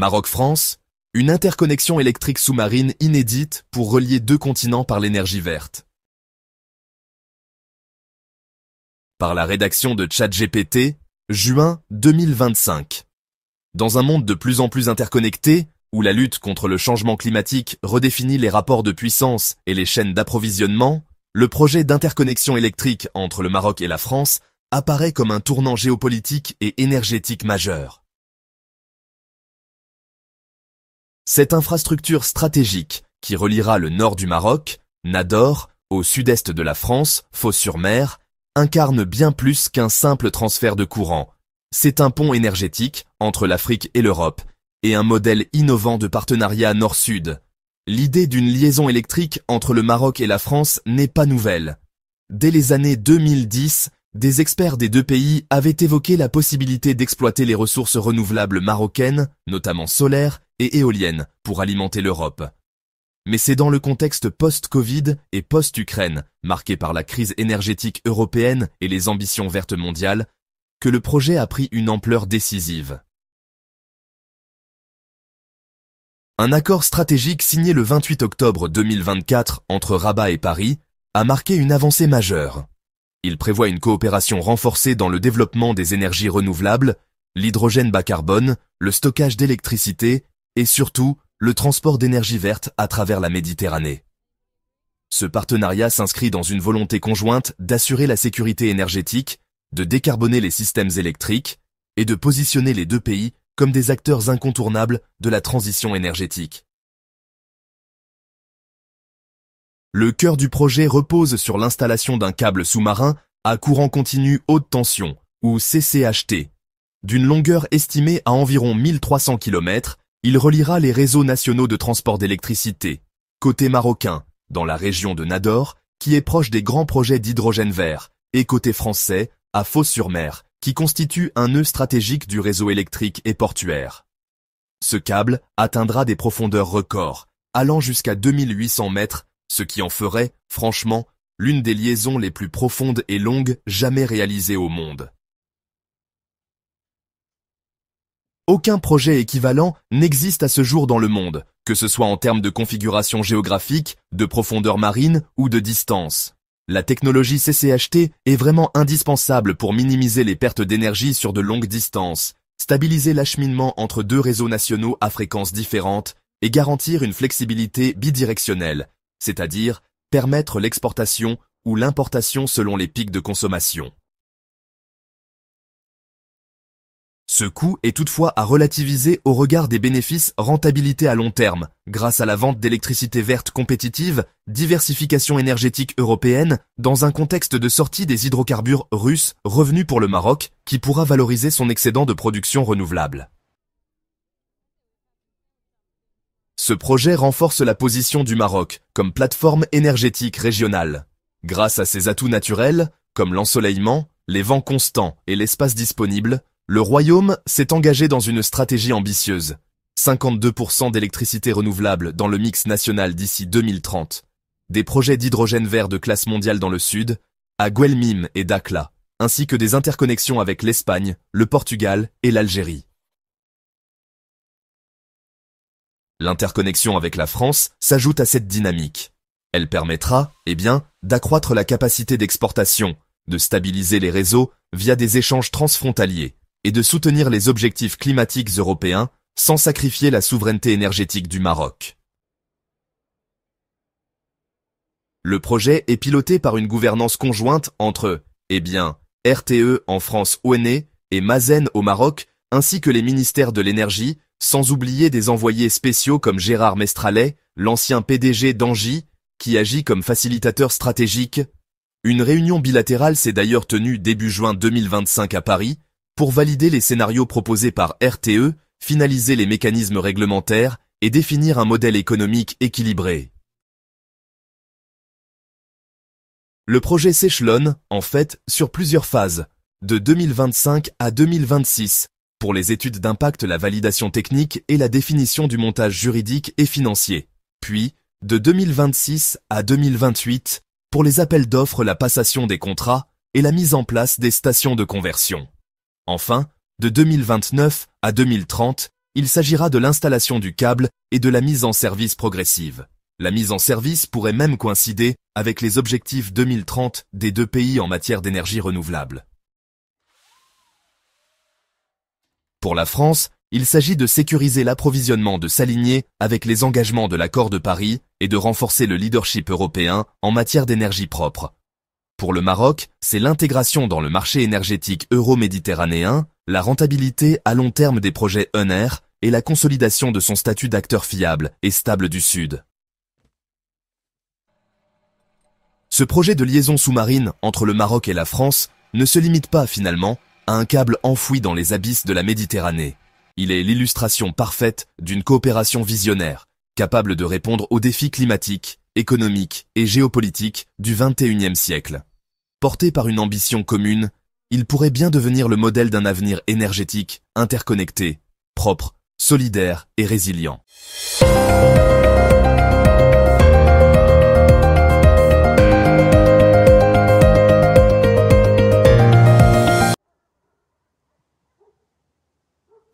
Maroc-France, une interconnexion électrique sous-marine inédite pour relier deux continents par l'énergie verte. Par la rédaction de ChatGPT, juin 2025. Dans un monde de plus en plus interconnecté, où la lutte contre le changement climatique redéfinit les rapports de puissance et les chaînes d'approvisionnement, le projet d'interconnexion électrique entre le Maroc et la France apparaît comme un tournant géopolitique et énergétique majeur. Cette infrastructure stratégique qui reliera le nord du Maroc, Nador, au sud-est de la France, Fos-sur-Mer, incarne bien plus qu'un simple transfert de courant. C'est un pont énergétique entre l'Afrique et l'Europe et un modèle innovant de partenariat nord-sud. L'idée d'une liaison électrique entre le Maroc et la France n'est pas nouvelle. Dès les années 2010, des experts des deux pays avaient évoqué la possibilité d'exploiter les ressources renouvelables marocaines, notamment solaires et éoliennes, pour alimenter l'Europe. Mais c'est dans le contexte post-Covid et post-Ukraine, marqué par la crise énergétique européenne et les ambitions vertes mondiales, que le projet a pris une ampleur décisive. Un accord stratégique signé le 28 octobre 2024 entre Rabat et Paris a marqué une avancée majeure. Il prévoit une coopération renforcée dans le développement des énergies renouvelables, l'hydrogène bas carbone, le stockage d'électricité et surtout le transport d'énergie verte à travers la Méditerranée. Ce partenariat s'inscrit dans une volonté conjointe d'assurer la sécurité énergétique, de décarboner les systèmes électriques et de positionner les deux pays comme des acteurs incontournables de la transition énergétique. Le cœur du projet repose sur l'installation d'un câble sous-marin à courant continu haute tension, ou CCHT. D'une longueur estimée à environ 1300 km, il reliera les réseaux nationaux de transport d'électricité, côté marocain, dans la région de Nador, qui est proche des grands projets d'hydrogène vert, et côté français, à Fos-sur-Mer, qui constitue un nœud stratégique du réseau électrique et portuaire. Ce câble atteindra des profondeurs records, allant jusqu'à 2800 mètres, ce qui en ferait, franchement, l'une des liaisons les plus profondes et longues jamais réalisées au monde. Aucun projet équivalent n'existe à ce jour dans le monde, que ce soit en termes de configuration géographique, de profondeur marine ou de distance. La technologie CCHT est vraiment indispensable pour minimiser les pertes d'énergie sur de longues distances, stabiliser l'acheminement entre deux réseaux nationaux à fréquences différentes et garantir une flexibilité bidirectionnelle, c'est-à-dire permettre l'exportation ou l'importation selon les pics de consommation. Ce coût est toutefois à relativiser au regard des bénéfices rentabilité à long terme, grâce à la vente d'électricité verte compétitive, diversification énergétique européenne, dans un contexte de sortie des hydrocarbures russes revenus pour le Maroc, qui pourra valoriser son excédent de production renouvelable. Ce projet renforce la position du Maroc comme plateforme énergétique régionale. Grâce à ses atouts naturels, comme l'ensoleillement, les vents constants et l'espace disponible, le Royaume s'est engagé dans une stratégie ambitieuse. 52% d'électricité renouvelable dans le mix national d'ici 2030. Des projets d'hydrogène vert de classe mondiale dans le sud, à Guelmim et Dakhla, ainsi que des interconnexions avec l'Espagne, le Portugal et l'Algérie. L'interconnexion avec la France s'ajoute à cette dynamique. Elle permettra, d'accroître la capacité d'exportation, de stabiliser les réseaux via des échanges transfrontaliers, et de soutenir les objectifs climatiques européens sans sacrifier la souveraineté énergétique du Maroc. Le projet est piloté par une gouvernance conjointe entre, RTE en France ONE et Mazen au Maroc, ainsi que les ministères de l'énergie, sans oublier des envoyés spéciaux comme Gérard Mestralet, l'ancien PDG d'Engie, qui agit comme facilitateur stratégique. Une réunion bilatérale s'est d'ailleurs tenue début juin 2025 à Paris, pour valider les scénarios proposés par RTE, finaliser les mécanismes réglementaires et définir un modèle économique équilibré. Le projet s'échelonne, en fait, sur plusieurs phases, de 2025 à 2026, pour les études d'impact, la validation technique et la définition du montage juridique et financier, puis, de 2026 à 2028, pour les appels d'offres, la passation des contrats et la mise en place des stations de conversion. Enfin, de 2029 à 2030, il s'agira de l'installation du câble et de la mise en service progressive. La mise en service pourrait même coïncider avec les objectifs 2030 des deux pays en matière d'énergie renouvelable. Pour la France, il s'agit de sécuriser l'approvisionnement, de s'aligner avec les engagements de l'accord de Paris et de renforcer le leadership européen en matière d'énergie propre. Pour le Maroc, c'est l'intégration dans le marché énergétique euro-méditerranéen, la rentabilité à long terme des projets ENER et la consolidation de son statut d'acteur fiable et stable du Sud. Ce projet de liaison sous-marine entre le Maroc et la France ne se limite pas finalement à un câble enfoui dans les abysses de la Méditerranée. Il est l'illustration parfaite d'une coopération visionnaire, capable de répondre aux défis climatiques, économiques et géopolitiques du XXIe siècle. Porté par une ambition commune, il pourrait bien devenir le modèle d'un avenir énergétique, interconnecté, propre, solidaire et résilient.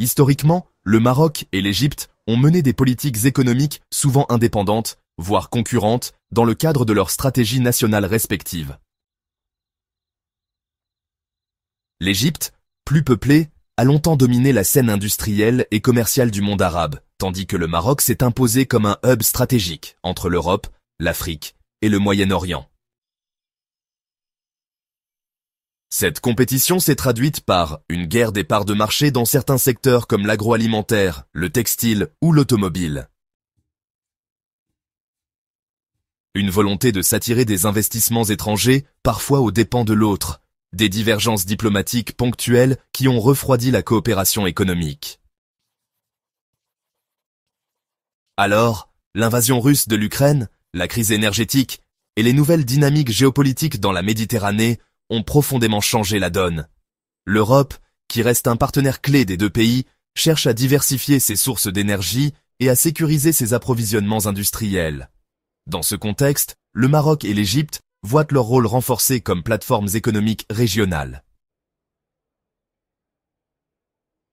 Historiquement, le Maroc et l'Égypte ont mené des politiques économiques souvent indépendantes, voire concurrentes, dans le cadre de leurs stratégies nationales respectives. L'Égypte, plus peuplée, a longtemps dominé la scène industrielle et commerciale du monde arabe, tandis que le Maroc s'est imposé comme un hub stratégique entre l'Europe, l'Afrique et le Moyen-Orient. Cette compétition s'est traduite par une guerre des parts de marché dans certains secteurs comme l'agroalimentaire, le textile ou l'automobile. Une volonté de s'attirer des investissements étrangers, parfois aux dépens de l'autre. Des divergences diplomatiques ponctuelles qui ont refroidi la coopération économique. Alors, l'invasion russe de l'Ukraine, la crise énergétique et les nouvelles dynamiques géopolitiques dans la Méditerranée ont profondément changé la donne. L'Europe, qui reste un partenaire clé des deux pays, cherche à diversifier ses sources d'énergie et à sécuriser ses approvisionnements industriels. Dans ce contexte, le Maroc et l'Égypte voient leur rôle renforcé comme plateformes économiques régionales.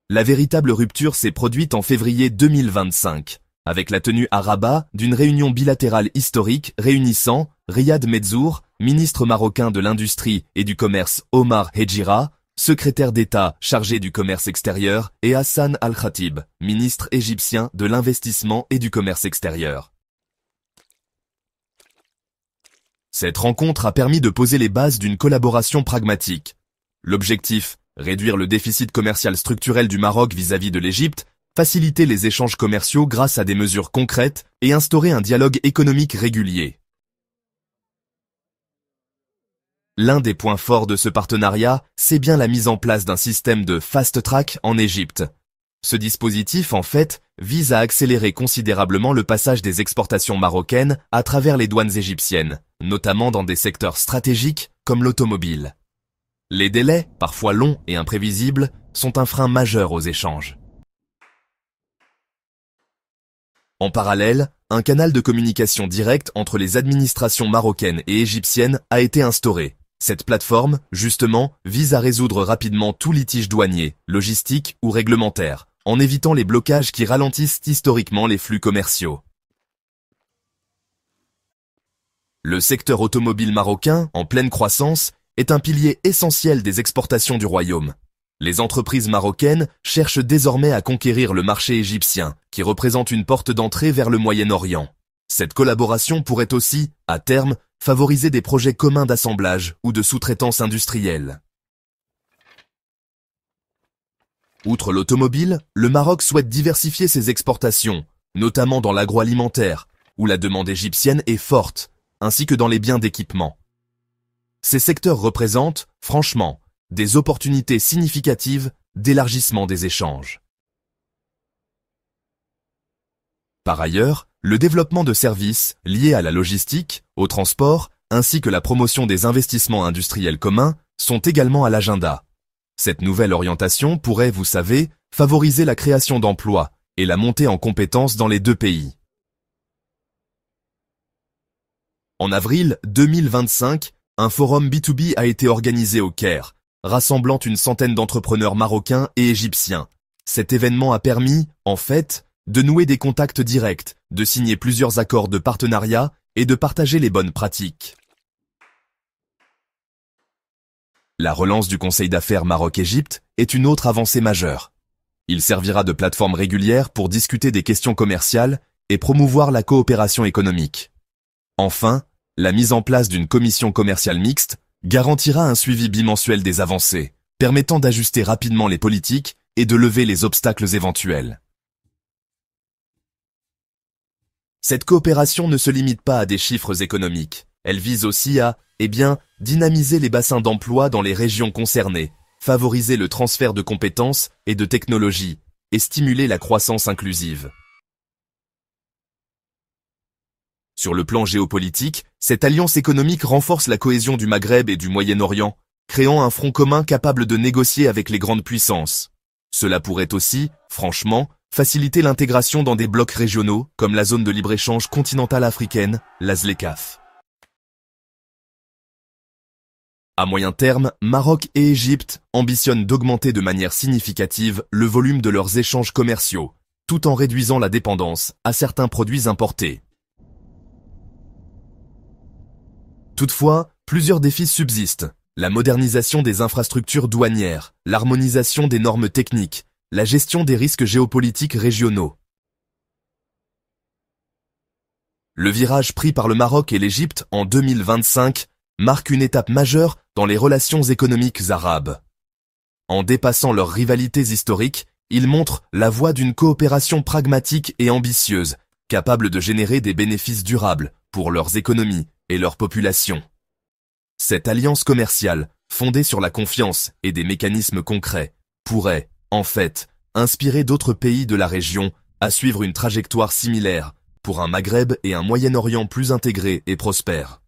La véritable rupture s'est produite en février 2025, avec la tenue à Rabat d'une réunion bilatérale historique réunissant Riyad Medzour, ministre marocain de l'Industrie et du Commerce Omar Hedjira, secrétaire d'État chargé du commerce extérieur, et Hassan Al-Khatib, ministre égyptien de l'Investissement et du Commerce extérieur. Cette rencontre a permis de poser les bases d'une collaboration pragmatique. L'objectif, réduire le déficit commercial structurel du Maroc vis-à-vis de l'Égypte, faciliter les échanges commerciaux grâce à des mesures concrètes et instaurer un dialogue économique régulier. L'un des points forts de ce partenariat, c'est bien la mise en place d'un système de fast track en Égypte. Ce dispositif, en fait, vise à accélérer considérablement le passage des exportations marocaines à travers les douanes égyptiennes, notamment dans des secteurs stratégiques comme l'automobile. Les délais, parfois longs et imprévisibles, sont un frein majeur aux échanges. En parallèle, un canal de communication direct entre les administrations marocaines et égyptiennes a été instauré. Cette plateforme, justement, vise à résoudre rapidement tout litige douanier, logistique ou réglementaire, en évitant les blocages qui ralentissent historiquement les flux commerciaux. Le secteur automobile marocain, en pleine croissance, est un pilier essentiel des exportations du royaume. Les entreprises marocaines cherchent désormais à conquérir le marché égyptien, qui représente une porte d'entrée vers le Moyen-Orient. Cette collaboration pourrait aussi, à terme, favoriser des projets communs d'assemblage ou de sous-traitance industrielle. Outre l'automobile, le Maroc souhaite diversifier ses exportations, notamment dans l'agroalimentaire, où la demande égyptienne est forte, ainsi que dans les biens d'équipement. Ces secteurs représentent, franchement, des opportunités significatives d'élargissement des échanges. Par ailleurs, le développement de services liés à la logistique, au transport, ainsi que la promotion des investissements industriels communs sont également à l'agenda. Cette nouvelle orientation pourrait, vous savez, favoriser la création d'emplois et la montée en compétences dans les deux pays. En avril 2025, un forum B2B a été organisé au Caire, rassemblant une centaine d'entrepreneurs marocains et égyptiens. Cet événement a permis, en fait, de nouer des contacts directs, de signer plusieurs accords de partenariat et de partager les bonnes pratiques. La relance du Conseil d'affaires Maroc-Égypte est une autre avancée majeure. Il servira de plateforme régulière pour discuter des questions commerciales et promouvoir la coopération économique. Enfin, la mise en place d'une commission commerciale mixte garantira un suivi bimensuel des avancées, permettant d'ajuster rapidement les politiques et de lever les obstacles éventuels. Cette coopération ne se limite pas à des chiffres économiques. Elle vise aussi à, dynamiser les bassins d'emploi dans les régions concernées, favoriser le transfert de compétences et de technologies, et stimuler la croissance inclusive. Sur le plan géopolitique, cette alliance économique renforce la cohésion du Maghreb et du Moyen-Orient, créant un front commun capable de négocier avec les grandes puissances. Cela pourrait aussi, franchement, faciliter l'intégration dans des blocs régionaux, comme la zone de libre-échange continentale africaine, la ZLECAf. À moyen terme, Maroc et Égypte ambitionnent d'augmenter de manière significative le volume de leurs échanges commerciaux, tout en réduisant la dépendance à certains produits importés. Toutefois, plusieurs défis subsistent. La modernisation des infrastructures douanières, l'harmonisation des normes techniques, la gestion des risques géopolitiques régionaux. Le virage pris par le Maroc et l'Égypte en 2025 marque une étape majeure dans les relations économiques arabes. En dépassant leurs rivalités historiques, ils montrent la voie d'une coopération pragmatique et ambitieuse, capable de générer des bénéfices durables pour leurs économies et leurs populations. Cette alliance commerciale, fondée sur la confiance et des mécanismes concrets, pourrait, en fait, inspirer d'autres pays de la région à suivre une trajectoire similaire pour un Maghreb et un Moyen-Orient plus intégrés et prospères.